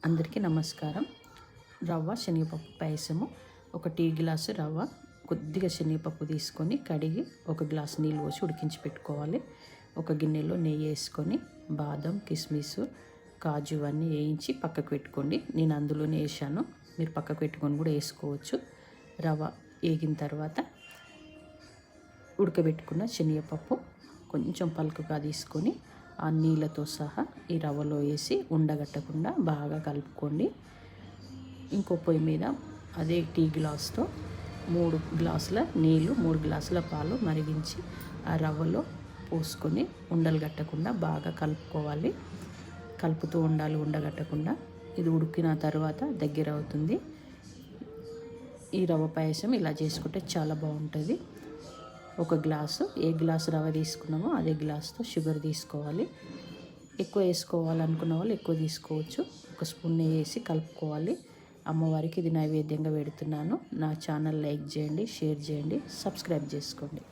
అందరికీ నమస్కారం. రవ్వ శనగపప్పు పాయసము. ఒక టీ గ్లాసు రవ్వ, కొద్దిగా శనగపప్పు తీసుకొని కడిగి ఒక గ్లాసు నీళ్ళు పోసి ఉడికించి పెట్టుకోవాలి. ఒక గిన్నెలో నెయ్యి వేసుకొని బాదం, కిస్మిస్, కాజు అన్నీ వేయించి పక్కకు పెట్టుకోండి. నేను అందులోనే వేసాను, మీరు పక్కకు పెట్టుకొని కూడా వేసుకోవచ్చు. రవ్వ వేగిన తర్వాత ఉడకబెట్టుకున్న శనగపప్పు కొంచెం పలుకుగా తీసుకొని ఆ నీళ్ళతో సహా ఈ రవ్వలో వేసి ఉండగట్టకుండా బాగా కలుపుకోండి. ఇంకో పొయ్యి మీద అదే టీ గ్లాస్తో 3 గ్లాసుల నీళ్ళు, 3 గ్లాసుల పాలు మరిగించి ఆ రవ్వలో పోసుకొని ఉండలు కట్టకుండా బాగా కలుపుకోవాలి. కలుపుతూ ఉండాలి ఉండగట్టకుండా. ఇది ఉడికిన తర్వాత దగ్గర అవుతుంది. ఈ రవ్వ పాయసం ఇలా చేసుకుంటే చాలా బాగుంటుంది. ఒక గ్లాసు, ఏ గ్లాసు రవ్వ తీసుకున్నామో అదే గ్లాసుతో షుగర్ తీసుకోవాలి. ఎక్కువ వేసుకోవాలనుకున్న వాళ్ళు ఎక్కువ తీసుకోవచ్చు. ఒక స్పూన్ నెయ్యి వేసి కలుపుకోవాలి. అమ్మవారికి ఇది నైవేద్యంగా పెడుతున్నాను. నా ఛానల్ లైక్ చేయండి, షేర్ చేయండి, సబ్స్క్రైబ్ చేసుకోండి.